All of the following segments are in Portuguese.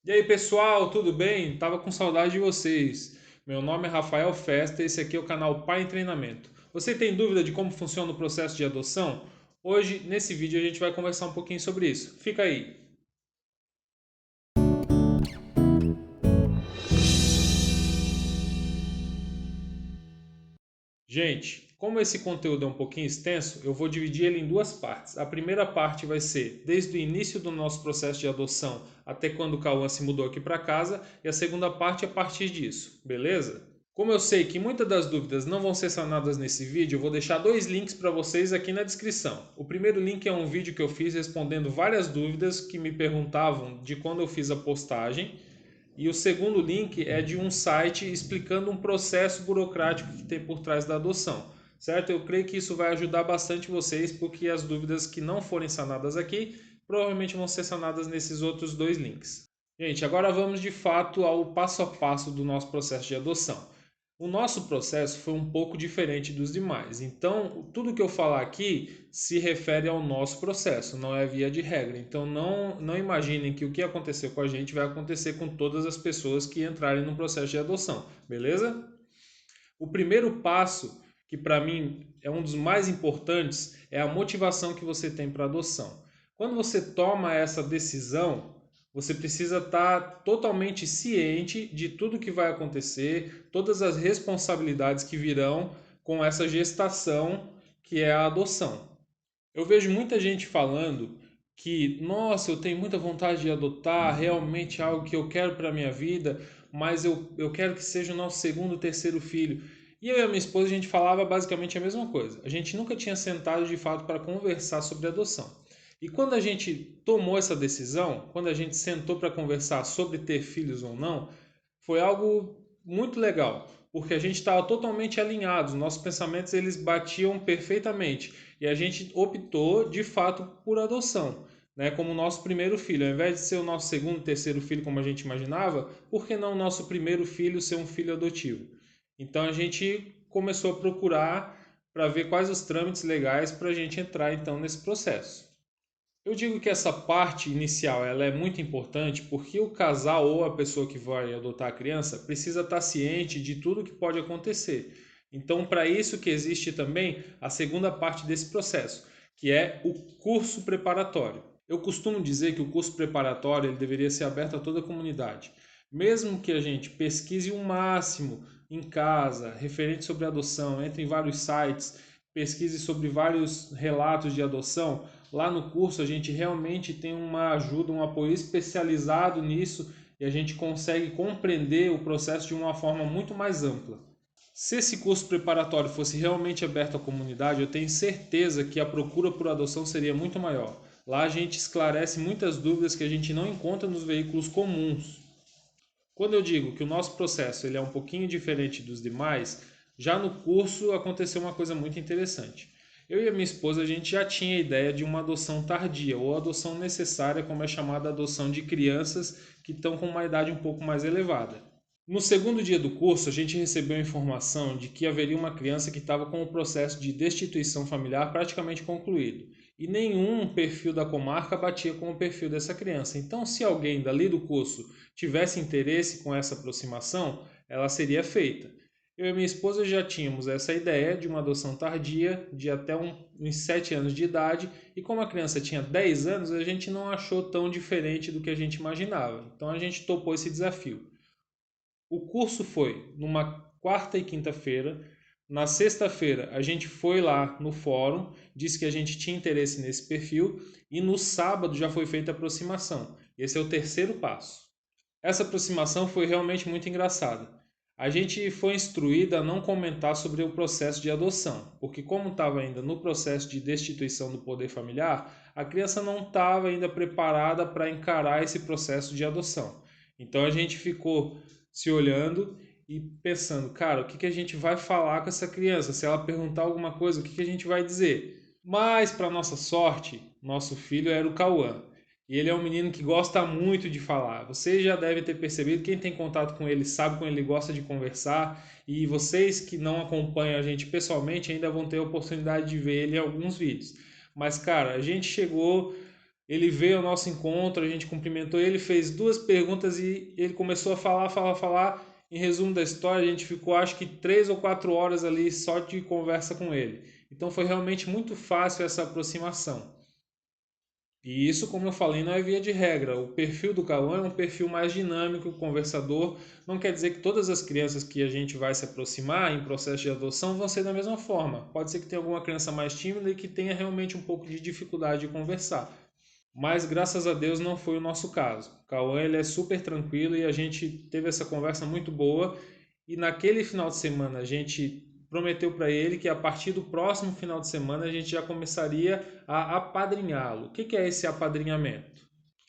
E aí pessoal, tudo bem? Tava com saudade de vocês. Meu nome é Rafael Festa e esse aqui é o canal Pai em Treinamento. Você tem dúvida de como funciona o processo de adoção? Hoje, nesse vídeo, a gente vai conversar um pouquinho sobre isso. Fica aí. Gente, como esse conteúdo é um pouquinho extenso, eu vou dividir ele em duas partes. A primeira parte vai ser desde o início do nosso processo de adoção até quando o Cauã se mudou aqui para casa, e a segunda parte é a partir disso, beleza? Como eu sei que muitas das dúvidas não vão ser sanadas nesse vídeo, eu vou deixar dois links para vocês aqui na descrição. O primeiro link é um vídeo que eu fiz respondendo várias dúvidas que me perguntavam de quando eu fiz a postagem. E o segundo link é de um site explicando um processo burocrático que tem por trás da adoção, certo? Eu creio que isso vai ajudar bastante vocês, porque as dúvidas que não forem sanadas aqui provavelmente vão ser sanadas nesses outros dois links. Gente, agora vamos de fato ao passo a passo do nosso processo de adoção. O nosso processo foi um pouco diferente dos demais, então tudo que eu falar aqui se refere ao nosso processo, não é via de regra. Então não imaginem que o que aconteceu com a gente vai acontecer com todas as pessoas que entrarem no processo de adoção, beleza? O primeiro passo, que para mim é um dos mais importantes, é a motivação que você tem para a adoção. Quando você toma essa decisão, você precisa estar totalmente ciente de tudo que vai acontecer, todas as responsabilidades que virão com essa gestação que é a adoção. Eu vejo muita gente falando que, nossa, eu tenho muita vontade de adotar, realmente é algo que eu quero para a minha vida, mas eu quero que seja o nosso segundo, terceiro filho. E eu e a minha esposa, a gente falava basicamente a mesma coisa. A gente nunca tinha sentado de fato para conversar sobre adoção. E quando a gente tomou essa decisão, quando a gente sentou para conversar sobre ter filhos ou não, foi algo muito legal, porque a gente estava totalmente alinhados, nossos pensamentos eles batiam perfeitamente e a gente optou de fato por adoção, né, como nosso primeiro filho. Ao invés de ser o nosso segundo, terceiro filho como a gente imaginava, por que não o nosso primeiro filho ser um filho adotivo? Então a gente começou a procurar para ver quais os trâmites legais para a gente entrar então nesse processo. Eu digo que essa parte inicial ela é muito importante porque o casal ou a pessoa que vai adotar a criança precisa estar ciente de tudo que pode acontecer. Então, para isso que existe também a segunda parte desse processo, que é o curso preparatório. Eu costumo dizer que o curso preparatório ele deveria ser aberto a toda a comunidade. Mesmo que a gente pesquise o máximo em casa, referente sobre adoção, entre em vários sites, pesquise sobre vários relatos de adoção, lá no curso a gente realmente tem uma ajuda, um apoio especializado nisso e a gente consegue compreender o processo de uma forma muito mais ampla. Se esse curso preparatório fosse realmente aberto à comunidade, eu tenho certeza que a procura por adoção seria muito maior. Lá a gente esclarece muitas dúvidas que a gente não encontra nos veículos comuns. Quando eu digo que o nosso processo ele é um pouquinho diferente dos demais, já no curso aconteceu uma coisa muito interessante. Eu e a minha esposa a gente já tinha a ideia de uma adoção tardia ou adoção necessária, como é chamada adoção de crianças que estão com uma idade um pouco mais elevada. No segundo dia do curso, a gente recebeu a informação de que haveria uma criança que estava com o processo de destituição familiar praticamente concluído. E nenhum perfil da comarca batia com o perfil dessa criança. Então, se alguém dali do curso tivesse interesse com essa aproximação, ela seria feita. Eu e minha esposa já tínhamos essa ideia de uma adoção tardia, de até uns 7 anos de idade, e como a criança tinha 10 anos, a gente não achou tão diferente do que a gente imaginava. Então a gente topou esse desafio. O curso foi numa quarta e quinta-feira. Na sexta-feira, a gente foi lá no fórum, disse que a gente tinha interesse nesse perfil, e no sábado já foi feita a aproximação. Esse é o terceiro passo. Essa aproximação foi realmente muito engraçada. A gente foi instruída a não comentar sobre o processo de adoção, porque como estava ainda no processo de destituição do poder familiar, a criança não estava ainda preparada para encarar esse processo de adoção. Então a gente ficou se olhando e pensando, cara, o que a gente vai falar com essa criança? Se ela perguntar alguma coisa, o que a gente vai dizer? Mas, para nossa sorte, nosso filho era o Cauã. E ele é um menino que gosta muito de falar. Você já deve ter percebido, quem tem contato com ele sabe como ele gosta de conversar. E vocês que não acompanham a gente pessoalmente ainda vão ter a oportunidade de ver ele em alguns vídeos. Mas, cara, a gente chegou Ele veio ao nosso encontro, a gente cumprimentou ele, fez 2 perguntas e ele começou a falar. Em resumo da história, a gente ficou acho que 3 ou 4 horas ali só de conversa com ele. Então foi realmente muito fácil essa aproximação. E isso, como eu falei, não é via de regra. O perfil do Cauã é um perfil mais dinâmico, conversador. Não quer dizer que todas as crianças que a gente vai se aproximar em processo de adoção vão ser da mesma forma. Pode ser que tenha alguma criança mais tímida e que tenha realmente um pouco de dificuldade de conversar. Mas graças a Deus não foi o nosso caso. O Cauã ele é super tranquilo e a gente teve essa conversa muito boa. E naquele final de semana a gente prometeu para ele que a partir do próximo final de semana a gente já começaria a apadrinhá-lo. O que é esse apadrinhamento?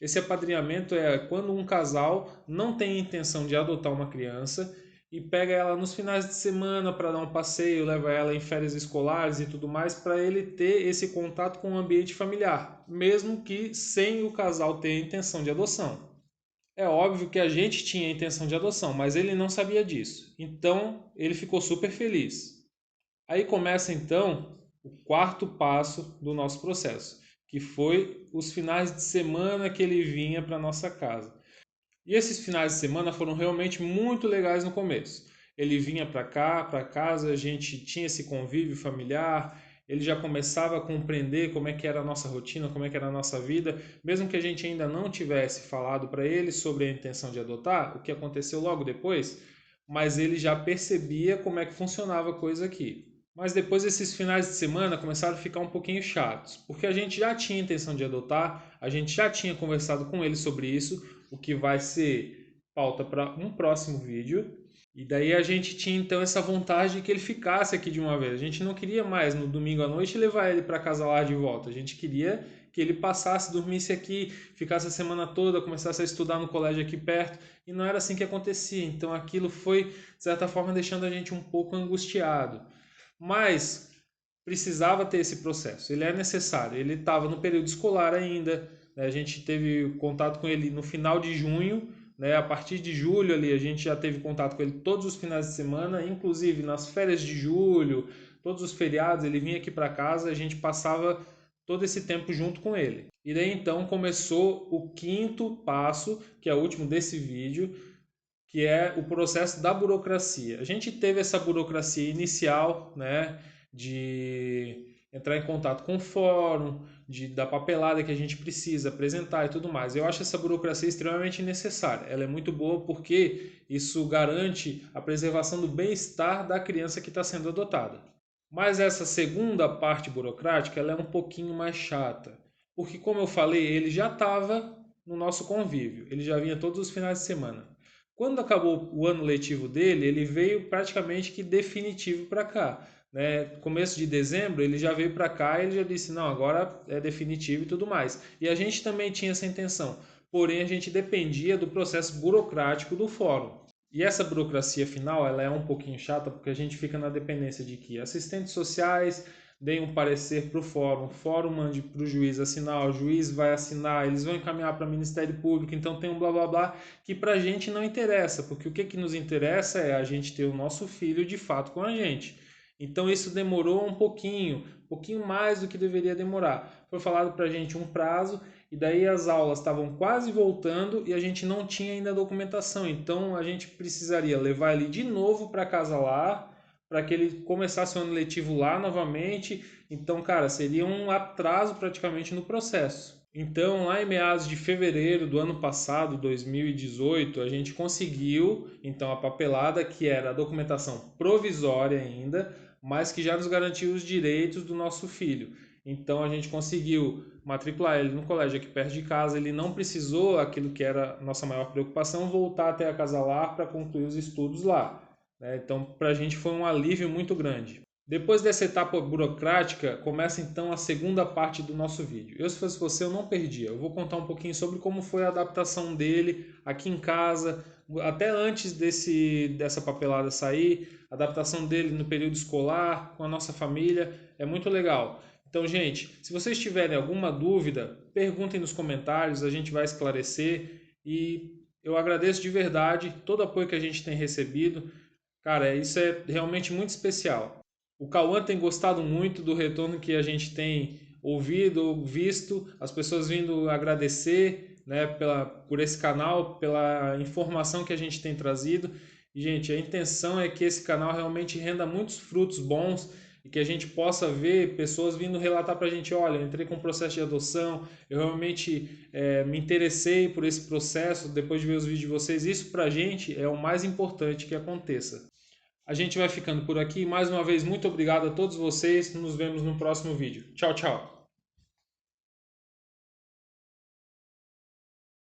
Esse apadrinhamento é quando um casal não tem intenção de adotar uma criança e pega ela nos finais de semana para dar um passeio, leva ela em férias escolares e tudo mais, para ele ter esse contato com o ambiente familiar, mesmo que sem o casal ter a intenção de adoção. É óbvio que a gente tinha a intenção de adoção, mas ele não sabia disso. Então, ele ficou super feliz. Aí começa então o quarto passo do nosso processo, que foi os finais de semana que ele vinha para nossa casa. E esses finais de semana foram realmente muito legais no começo. Ele vinha para cá, para casa, a gente tinha esse convívio familiar, ele já começava a compreender como é que era a nossa rotina, como é que era a nossa vida, mesmo que a gente ainda não tivesse falado para ele sobre a intenção de adotar, o que aconteceu logo depois, mas ele já percebia como é que funcionava a coisa aqui. Mas depois esses finais de semana começaram a ficar um pouquinho chatos, porque a gente já tinha intenção de adotar, a gente já tinha conversado com ele sobre isso, o que vai ser pauta para um próximo vídeo. E daí a gente tinha então essa vontade de que ele ficasse aqui de uma vez. A gente não queria mais no domingo à noite levar ele para casa lá de volta. A gente queria que ele passasse, dormisse aqui, ficasse a semana toda, começasse a estudar no colégio aqui perto. E não era assim que acontecia. Então aquilo foi, de certa forma, deixando a gente um pouco angustiado. Mas precisava ter esse processo. Ele é necessário. Ele estava no período escolar ainda. Né? A gente teve contato com ele no final de junho, né? A partir de julho ali a gente já teve contato com ele todos os finais de semana, inclusive nas férias de julho, todos os feriados, ele vinha aqui para casa, a gente passava todo esse tempo junto com ele. E daí então começou o quinto passo, que é o último desse vídeo, que é o processo da burocracia. A gente teve essa burocracia inicial, né, de entrar em contato com o fórum, da papelada que a gente precisa apresentar e tudo mais. Eu acho essa burocracia extremamente necessária. Ela é muito boa porque isso garante a preservação do bem-estar da criança que está sendo adotada. Mas essa segunda parte burocrática ela é um pouquinho mais chata, porque como eu falei, ele já estava no nosso convívio, ele já vinha todos os finais de semana. Quando acabou o ano letivo dele, ele veio praticamente que definitivo para cá. Né? Começo de dezembro, ele já veio para cá e ele já disse, não, agora é definitivo e tudo mais. E a gente também tinha essa intenção, porém a gente dependia do processo burocrático do fórum. E essa burocracia final, ela é um pouquinho chata, porque a gente fica na dependência de que assistentes sociais deem um parecer para o fórum mande para o juiz assinar, o juiz vai assinar, eles vão encaminhar para o Ministério Público, então tem um blá blá blá que para a gente não interessa, porque o que nos interessa é a gente ter o nosso filho de fato com a gente. Então isso demorou um pouquinho mais do que deveria demorar. Foi falado para a gente um prazo e daí as aulas estavam quase voltando e a gente não tinha ainda a documentação. Então a gente precisaria levar ele de novo para casa lá, para que ele começasse o ano letivo lá novamente. Então, cara, seria um atraso praticamente no processo. Então, lá em meados de fevereiro do ano passado, 2018, a gente conseguiu então a papelada que era a documentação provisória ainda, mas que já nos garantia os direitos do nosso filho. Então a gente conseguiu matricular ele no colégio aqui perto de casa, ele não precisou, aquilo que era a nossa maior preocupação, voltar até a casa lá para concluir os estudos lá. Né? Então para a gente foi um alívio muito grande. Depois dessa etapa burocrática, começa então a segunda parte do nosso vídeo. Eu, se fosse você, eu não perdia. Eu vou contar um pouquinho sobre como foi a adaptação dele aqui em casa, até antes dessa papelada sair, a adaptação dele no período escolar, com a nossa família, é muito legal. Então, gente, se vocês tiverem alguma dúvida, perguntem nos comentários, a gente vai esclarecer e eu agradeço de verdade todo o apoio que a gente tem recebido. Cara, isso é realmente muito especial. O Cauã tem gostado muito do retorno que a gente tem ouvido, visto, as pessoas vindo agradecer, né, por esse canal, pela informação que a gente tem trazido. E, gente, a intenção é que esse canal realmente renda muitos frutos bons e que a gente possa ver pessoas vindo relatar para a gente, olha, eu entrei com o processo de adoção, eu realmente me interessei por esse processo depois de ver os vídeos de vocês. Isso para a gente é o mais importante que aconteça. A gente vai ficando por aqui. Mais uma vez, muito obrigado a todos vocês. Nos vemos no próximo vídeo. Tchau, tchau.